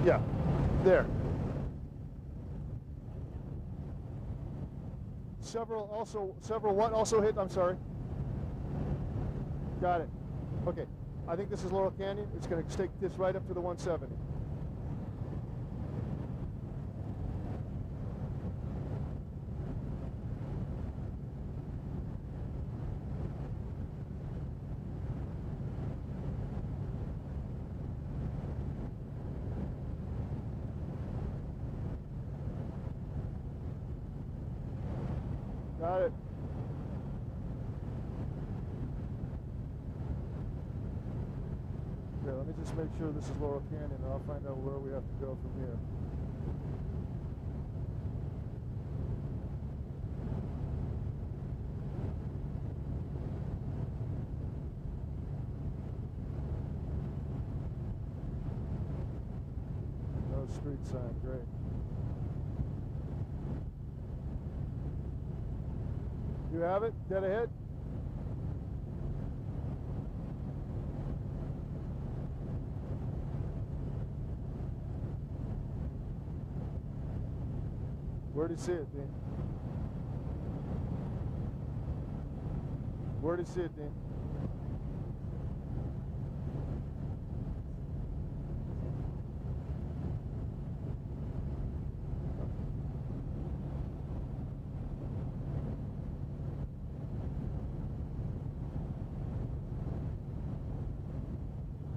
Yeah, there. Several what also hit? I'm sorry. Got it. Okay. I think this is Laurel Canyon. It's going to take this right up to the 170. Got it. Okay, let me just make sure this is Laurel Canyon, and I'll find out where we have to go from here. No street sign, great. You have it? Dead ahead? Where do you see it, Dean? Where do you see it, Dean?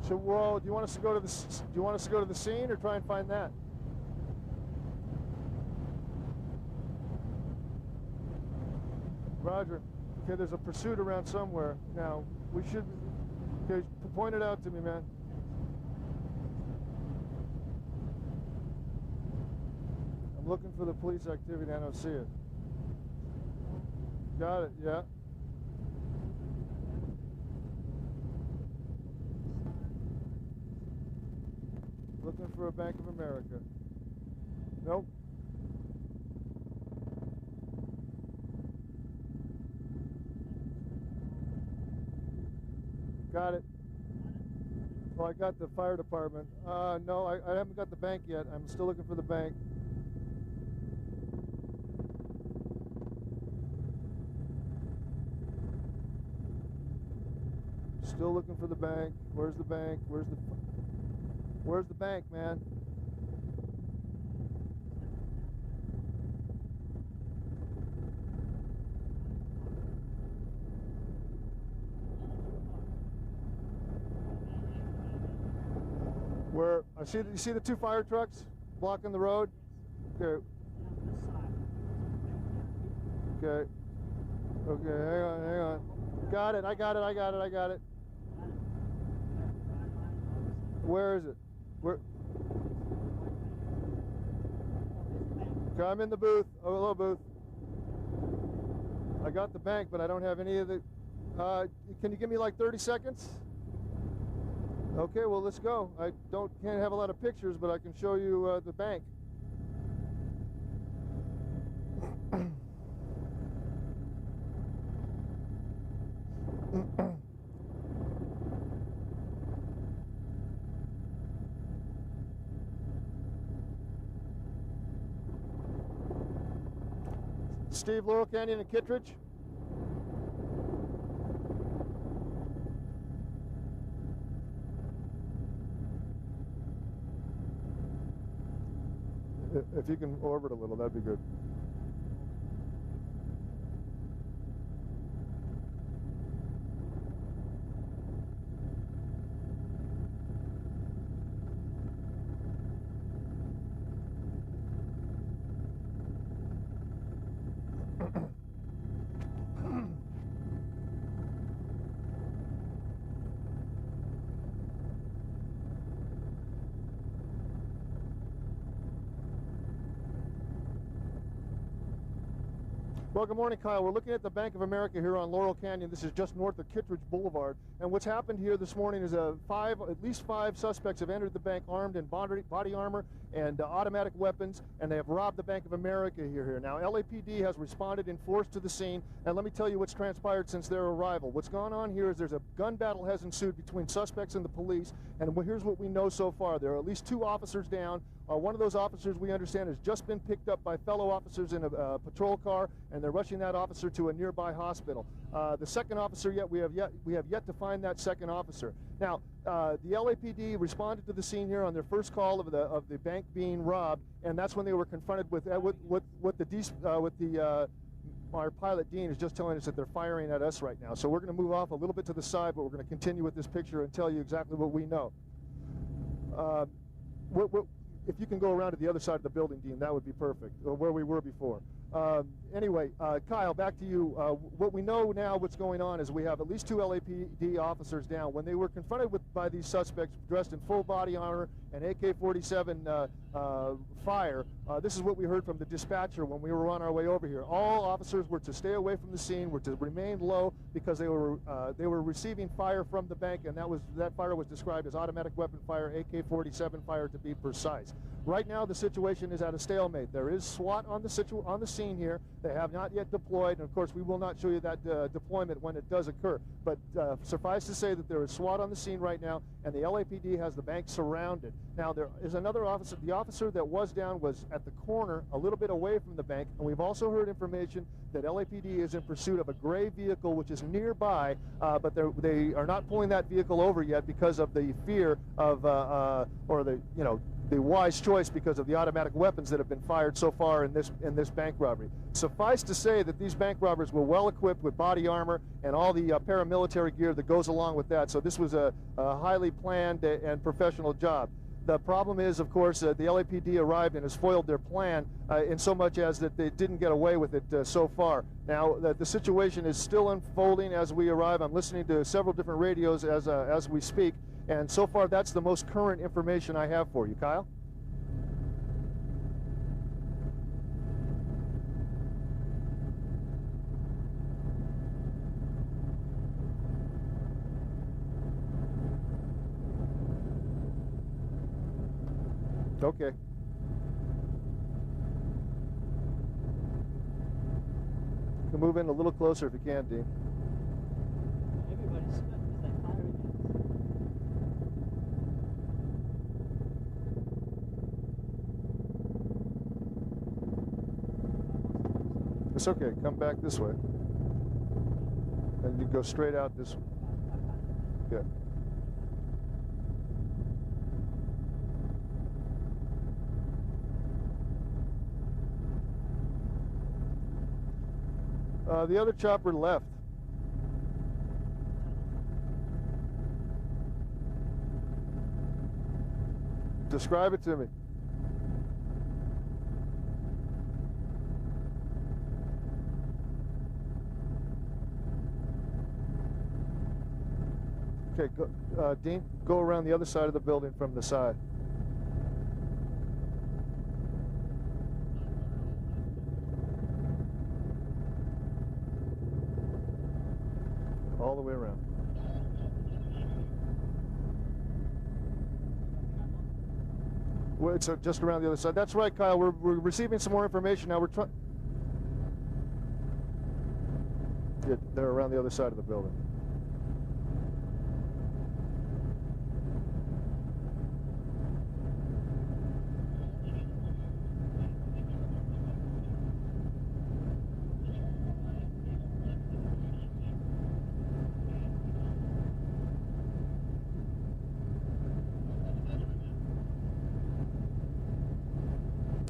So, well, do you want us to go to the? Do you want us to go to the scene or try and find that? Roger. Okay, there's a pursuit around somewhere. Now, we should... Okay, point it out to me, man. I'm looking for the police activity. I don't see it. Got it, yeah. Looking for a Bank of America. Nope. Got it. Oh, I got the fire department. No, I haven't got the bank yet. I'm still looking for the bank. Still looking for the bank. Where's the bank? Where's the bank, man? Where I see, you see the two fire trucks blocking the road? Okay. Okay. Okay, hang on. Got it, I got it. Where is it? Where? Okay, I'm in the booth. Oh, hello, booth. I got the bank, but I don't have any of the... can you give me like 30 seconds? Okay, well, let's go. I can't have a lot of pictures, but I can show you the bank. Steve, Laurel Canyon and Kittredge. If you can orbit a little, that'd be good. Well, good morning, Kyle. We're looking at the Bank of America here on Laurel Canyon. This is just north of Kittredge Boulevard. And what's happened here this morning is at least five suspects have entered the bank armed in body armor and automatic weapons, and they have robbed the Bank of America here. Now, LAPD has responded in force to the scene, and let me tell you what's transpired since their arrival. What's gone on here is there's a gun battle has ensued between suspects and the police, and here's what we know so far. There are at least 2 officers down. One of those officers, we understand, has just been picked up by fellow officers in a patrol car, and they're rushing that officer to a nearby hospital. The second officer, we have yet to find that second officer. Now, the LAPD responded to the scene here on their first call of the bank being robbed, and that's when they were confronted with our pilot Dean is just telling us that they're firing at us right now. So we're going to move off a little bit to the side, but we're going to continue with this picture and tell you exactly what we know. If you can go around to the other side of the building, Dean, that would be perfect, where we were before. Anyway, Kyle, back to you. What we know now, what's going on, is we have at least 2 LAPD officers down. When they were confronted by these suspects dressed in full body armor and AK-47 fire, this is what we heard from the dispatcher when we were on our way over here. All officers were to stay away from the scene, were to remain low, because they were receiving fire from the bank, and that fire was described as automatic weapon fire, AK-47 fire to be precise. Right now, the situation is at a stalemate. There is SWAT on the scene here. They have not yet deployed, and of course, we will not show you that deployment when it does occur. But suffice to say that there is SWAT on the scene right now, and the LAPD has the bank surrounded. Now, there is another officer. The officer that was down was at the corner, a little bit away from the bank, and we've also heard information that LAPD is in pursuit of a gray vehicle which is nearby, but they are not pulling that vehicle over yet because of the fear of, the wise choice because of the automatic weapons that have been fired so far in this bank robbery. Suffice to say that these bank robbers were well equipped with body armor and all the paramilitary gear that goes along with that. So this was a highly planned and professional job. The problem is, of course, the LAPD arrived and has foiled their plan in so much as that they didn't get away with it so far. Now, the situation is still unfolding as we arrive. I'm listening to several different radios as we speak, and so far that's the most current information I have for you. Kyle? Okay. You can move in a little closer if you can, Dean. Everybody's stuck because they firing at us. It's okay. Come back this way. And you go straight out this way. Yeah. The other chopper left. Describe it to me. Okay, Dean, go around the other side of the building from the side. All the way around. Well, it's just around the other side. That's right, Kyle. We're receiving some more information now. We're trying. Yeah, they're around the other side of the building.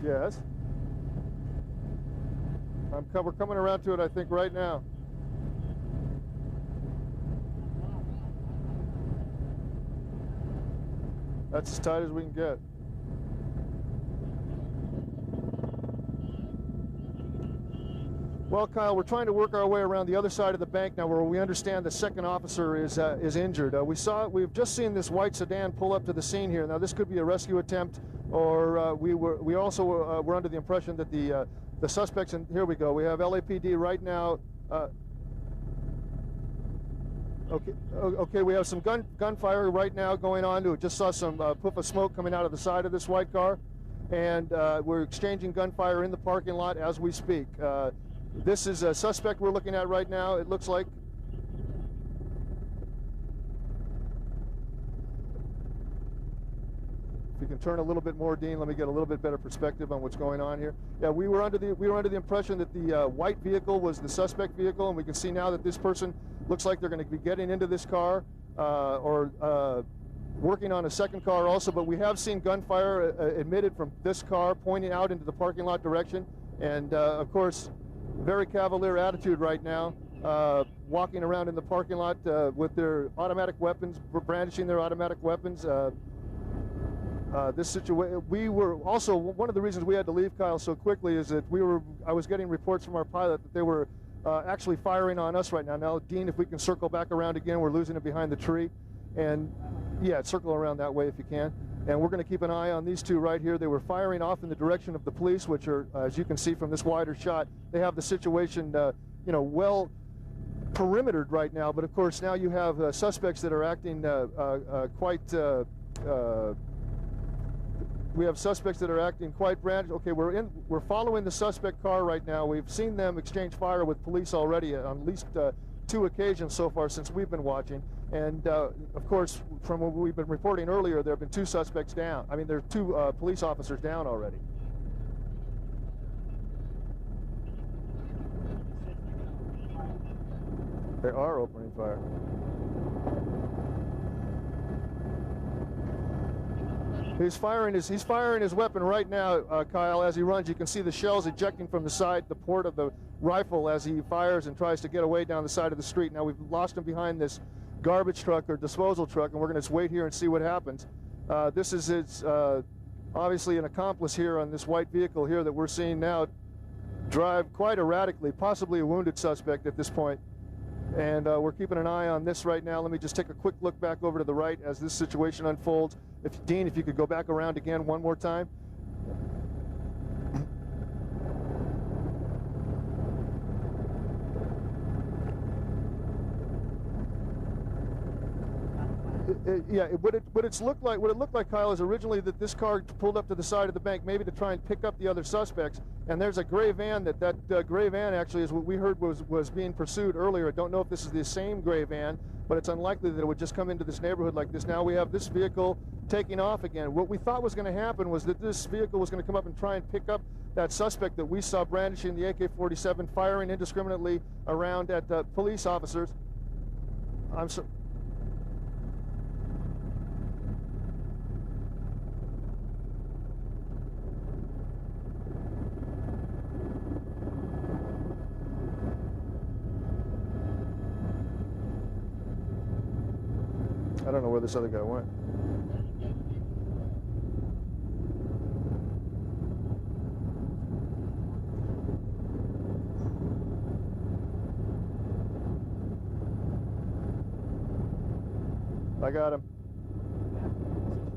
Yes. We're coming around to it, I think, right now. That's as tight as we can get. Well, Kyle, we're trying to work our way around the other side of the bank now, where we understand the second officer is injured. We've just seen this white sedan pull up to the scene here. Now, this could be a rescue attempt, or we also were under the impression that the the suspects, and here we go. We have LAPD right now. Okay, we have some gunfire right now going on. We just saw some puff of smoke coming out of the side of this white car, and we're exchanging gunfire in the parking lot as we speak. This is a suspect we're looking at right now, it looks like. If you can turn a little bit more, Dean, let me get a little bit better perspective on what's going on here. Yeah, we were under the impression that the white vehicle was the suspect vehicle, and we can see now that this person looks like they're going to be getting into this car or working on a second car also. But we have seen gunfire emitted from this car pointing out into the parking lot direction, and of course, very cavalier attitude right now, walking around in the parking lot with their automatic weapons, brandishing their automatic weapons. This situation, we were also, one of the reasons we had to leave, Kyle, so quickly is that I was getting reports from our pilot that they were actually firing on us right now. Now, Dean, if we can circle back around again, we're losing it behind the tree. And yeah, circle around that way if you can. And we're going to keep an eye on these two right here. They were firing off in the direction of the police, which are, as you can see from this wider shot, they have the situation, well perimetered right now. But of course, now you have suspects that are acting we have suspects that are acting quite brandished. Okay, we're following the suspect car right now. We've seen them exchange fire with police already on at least 2 occasions so far since we've been watching. And of course, from what we've been reporting earlier, there have been 2 suspects down. I mean, there are 2 police officers down already. They are opening fire. He's firing his weapon right now, Kyle, as he runs. You can see the shells ejecting from the port of the rifle as he fires and tries to get away down the side of the street. Now we've lost him behind this garbage truck or disposal truck, and we're going to just wait here and see what happens. This is obviously an accomplice here on this white vehicle here that we're seeing now drive quite erratically, possibly a wounded suspect at this point. And we're keeping an eye on this right now. Let me just take a quick look back over to the right as this situation unfolds. Dean, if you could go back around again one more time. What it looked like, Kyle, is originally that this car pulled up to the side of the bank, maybe to try and pick up the other suspects. And there's a gray van that gray van actually is what we heard was being pursued earlier. I don't know if this is the same gray van, but it's unlikely that it would just come into this neighborhood like this. Now we have this vehicle taking off again. What we thought was going to happen was that this vehicle was going to come up and try and pick up that suspect that we saw brandishing the AK-47, firing indiscriminately around at police officers. I'm sorry. I don't know where this other guy went. I got him.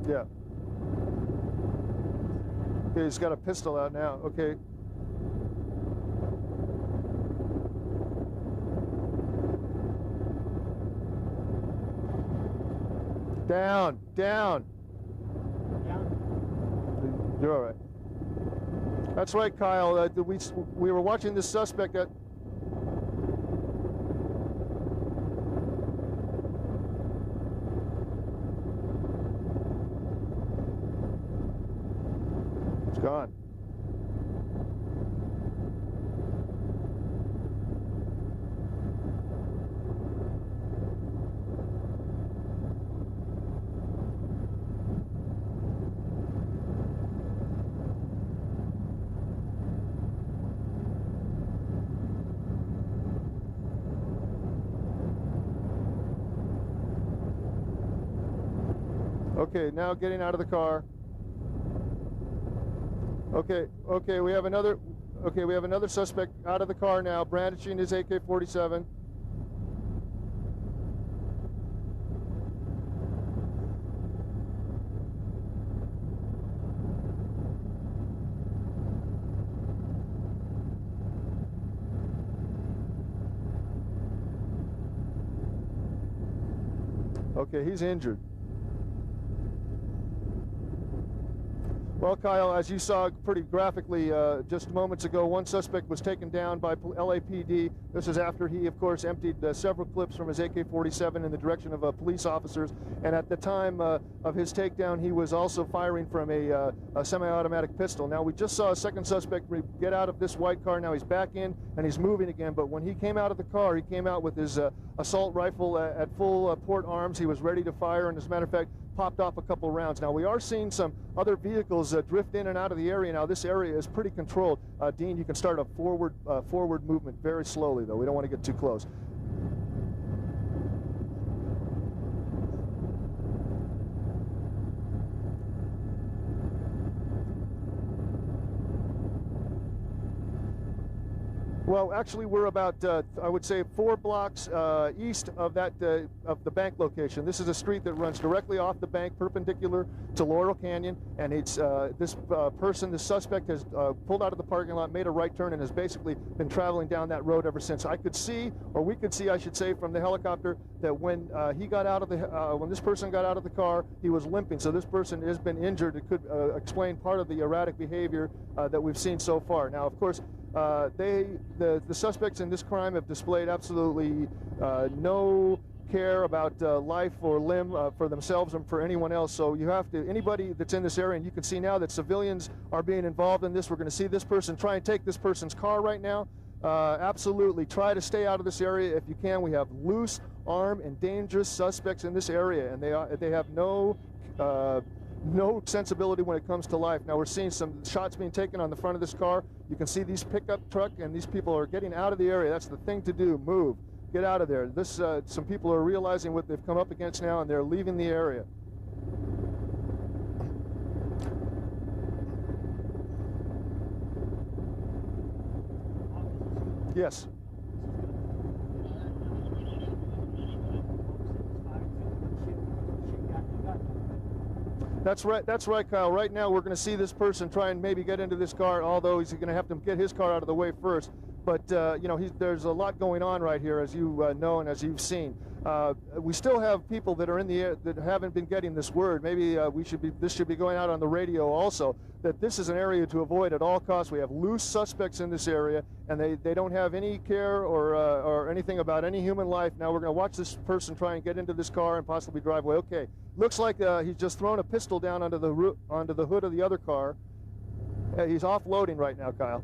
Yeah. Okay, he's got a pistol out now. Okay. Down, down. You're all right. That's right, Kyle. We were watching this suspect at. It's gone. Okay, now getting out of the car. Okay, we have another suspect out of the car now, brandishing his AK-47. Okay, he's injured. Well, Kyle, as you saw pretty graphically just moments ago, one suspect was taken down by LAPD. This is after he, of course, emptied several clips from his AK-47 in the direction of police officers. And at the time of his takedown, he was also firing from a semi-automatic pistol. Now, we just saw a second suspect get out of this white car. Now he's back in and he's moving again. But when he came out of the car, he came out with his assault rifle at full port arms. He was ready to fire, and as a matter of fact, popped off a couple rounds. Now, we are seeing some other vehicles drift in and out of the area. Now, this area is pretty controlled. Dean, you can start a forward movement very slowly, though. We don't want to get too close. Well, actually, we're about, I would say, 4 blocks east of that of the bank location. This is a street that runs directly off the bank, perpendicular to Laurel Canyon, and it's this suspect, has pulled out of the parking lot, made a right turn, and has basically been traveling down that road ever since. I could see, or we could see, I should say, from the helicopter that when he got out of the, when this person got out of the car, he was limping. So this person has been injured. It could explain part of the erratic behavior that we've seen so far. Now, of course, the suspects in this crime have displayed absolutely no care about life or limb for themselves and for anyone else. So you have to, anybody that's in this area, and you can see now that civilians are being involved in this. We're going to see this person try and take this person's car right now. Absolutely try to stay out of this area if you can. We have loose, armed, and dangerous suspects in this area, and they have no sensibility when it comes to life. Now, we're seeing some shots being taken on the front of this car. You can see these pickup truck, and these people are getting out of the area. That's the thing to do. Move. Get out of there. This, some people are realizing what they've come up against now, and they're leaving the area. Yes. That's right, Kyle. Right now, we're going to see this person try and maybe get into this car, although he's going to have to get his car out of the way first. But, you know, there's a lot going on right here, as you know and as you've seen. We still have people that are in the air that haven't been getting this word. Maybe this should be going out on the radio also, that this is an area to avoid at all costs. We have loose suspects in this area, and they don't have any care or anything about any human life. Now we're going to watch this person try and get into this car and possibly drive away. Okay, looks like he's just thrown a pistol down onto the hood of the other car. He's offloading right now, Kyle.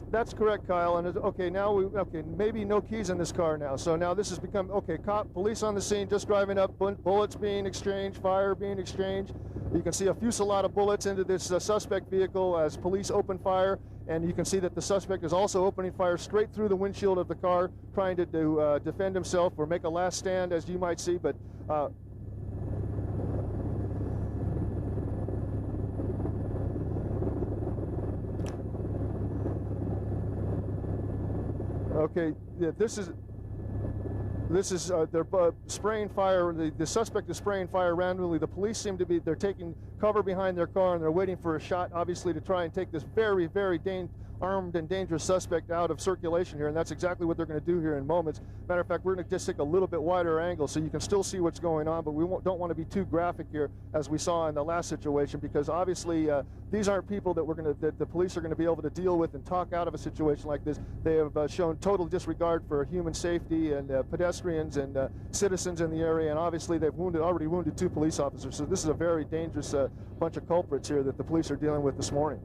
That's correct, Kyle. And okay, now maybe no keys in this car now. So now this has become police on the scene, just driving up, bullets being exchanged, fire being exchanged. You can see a fusillade of bullets into this suspect vehicle as police open fire, and you can see that the suspect is also opening fire straight through the windshield of the car, trying to defend himself or make a last stand, as you might see. But okay, yeah, this is they're spraying fire. The suspect is spraying fire randomly. The police seem to be, they're taking cover behind their car, and they're waiting for a shot, obviously, to try and take this very, very armed and dangerous suspect out of circulation here, and that's exactly what they're going to do here in moments. Matter of fact, we're going to just take a little bit wider angle so you can still see what's going on, but we don't want to be too graphic here as we saw in the last situation, because obviously these aren't people that the police are going to be able to deal with and talk out of a situation like this. They have shown total disregard for human safety and pedestrians and citizens in the area, and obviously they've already wounded 2 police officers. So this is a very dangerous bunch of culprits here that the police are dealing with this morning.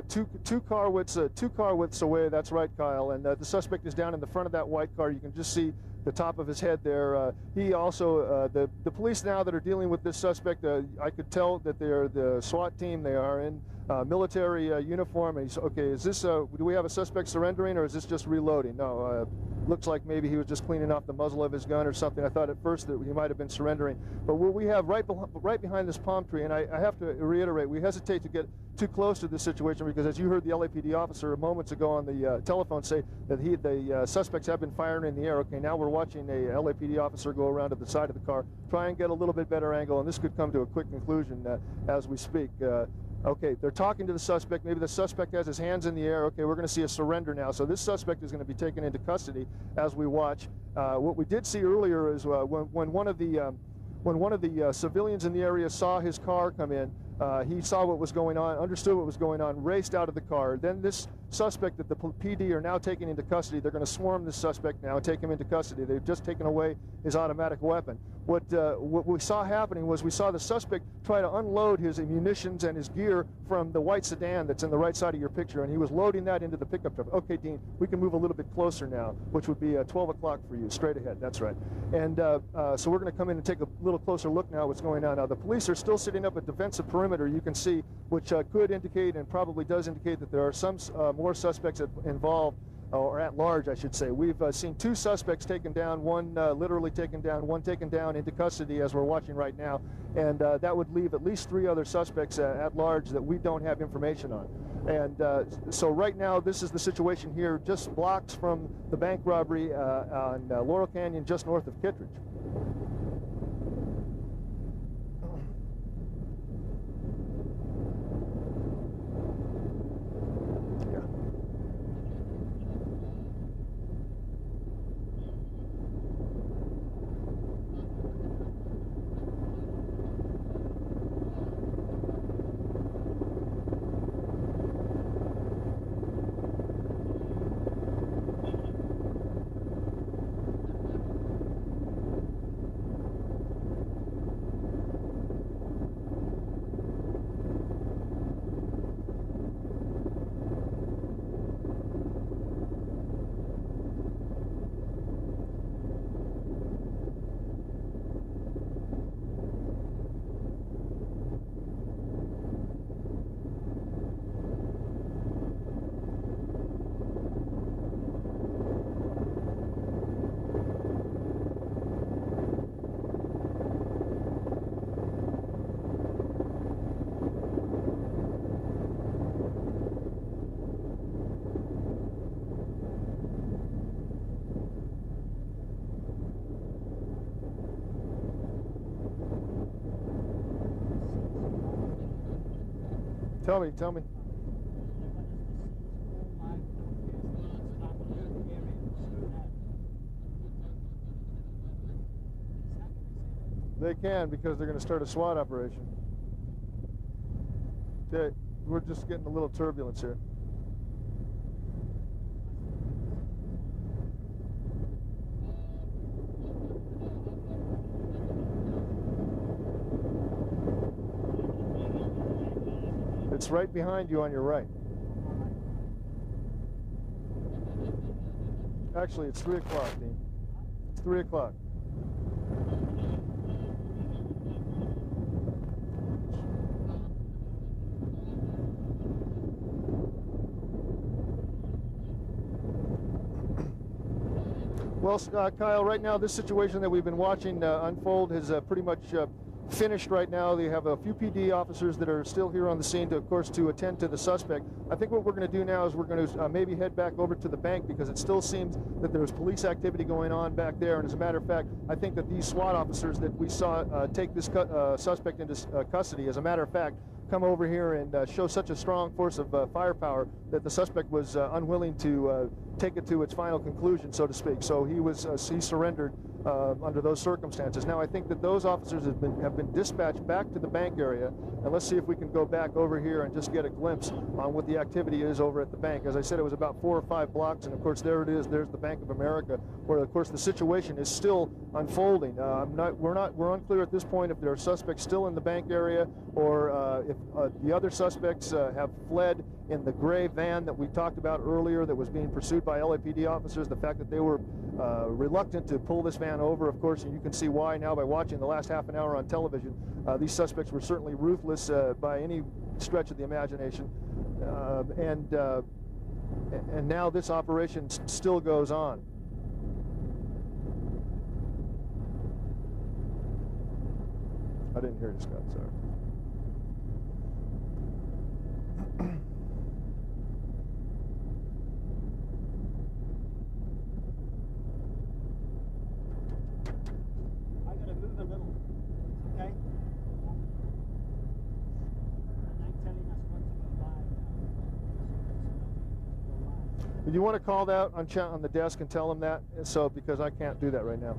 Two car widths away. That's right, Kyle. And the suspect is down in the front of that white car. You can just see the top of his head there. He also, the police now that are dealing with this suspect, I could tell that they're the SWAT team. They are in military uniform. And he's, okay, is this, do we have a suspect surrendering, or is this just reloading? No, looks like maybe he was just cleaning off the muzzle of his gun or something. I thought at first that he might have been surrendering. But what we have right behind this palm tree, and I have to reiterate, we hesitate to get too close to this situation because, as you heard the LAPD officer moments ago on the telephone say that the suspects have been firing in the air. Okay, now we're watching a LAPD officer go around to the side of the car, try and get a little bit better angle, and this could come to a quick conclusion as we speak. Okay, they're talking to the suspect. Maybe the suspect has his hands in the air. Okay, we're going to see a surrender now. So this suspect is going to be taken into custody as we watch. What we did see earlier is when one of the civilians in the area saw his car come in, he saw what was going on, understood what was going on, raced out of the car. Then this suspect that the PD are now taking into custody, they're going to swarm this suspect now and take him into custody. They've just taken away his automatic weapon. What we saw happening was we saw the suspect try to unload his munitions and his gear from the white sedan that's in the right side of your picture, and he was loading that into the pickup truck. Okay, Dean, we can move a little bit closer now, which would be 12 o'clock for you, straight ahead, that's right. And so we're going to come in and take a little closer look now at what's going on. Now, the police are still sitting up a defensive perimeter, you can see, which could indicate and probably does indicate that there are some more suspects involved, or at large, I should say. We've seen 2 suspects taken down, one literally taken down, one taken down into custody as we're watching right now, and that would leave at least 3 other suspects at large that we don't have information on. And so right now, this is the situation here, just blocks from the bank robbery on Laurel Canyon, just north of Kittredge. Tell me. They can, because they're going to start a SWAT operation. Okay, we're just getting a little turbulence here. It's right behind you on your right. Actually, it's 3 o'clock, Dean. It's 3 o'clock. Well, Kyle, right now, this situation that we've been watching unfold has pretty much finished right now. They have a few PD officers that are still here on the scene, of course, to attend to the suspect. I think what we're going to do now is we're going to maybe head back over to the bank, because it still seems that there's police activity going on back there. And as a matter of fact, I think that these SWAT officers that we saw take this suspect into custody, as a matter of fact, come over here and show such a strong force of firepower that the suspect was unwilling to take it to its final conclusion, so to speak. So he surrendered under those circumstances. Now, I think that those officers have been dispatched back to the bank area, and let's see if we can go back over here and just get a glimpse on what the activity is over at the bank. As I said, it was about 4 or 5 blocks, and of course there it is. There's the Bank of America, where of course the situation is still unfolding. We're unclear at this point if there are suspects still in the bank area, or if the other suspects have fled in the gray van that we talked about earlier that was being pursued by LAPD officers. The fact that they were reluctant to pull this van over, of course, and you can see why now by watching the last half an hour on television. These suspects were certainly ruthless by any stretch of the imagination, and now this operation still goes on. I didn't hear you, Scott, sorry. You want to call that on the desk and tell them that? So, because I can't do that right now.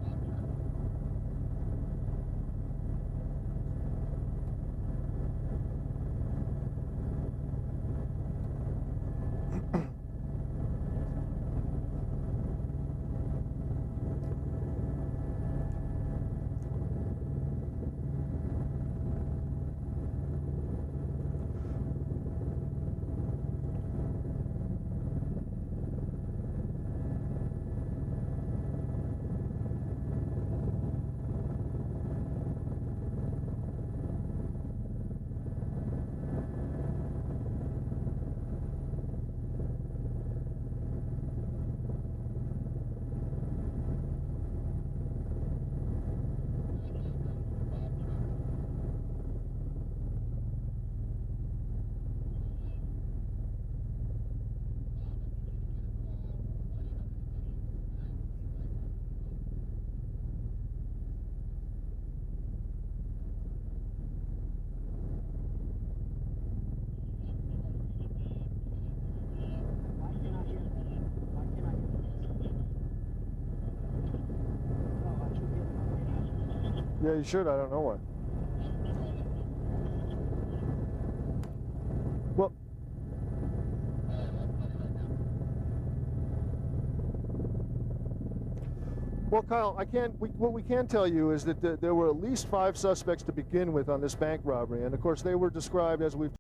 Yeah, you should. I don't know why. Well, Kyle, what we can tell you is that there were at least 5 suspects to begin with on this bank robbery, and of course they were described, as we've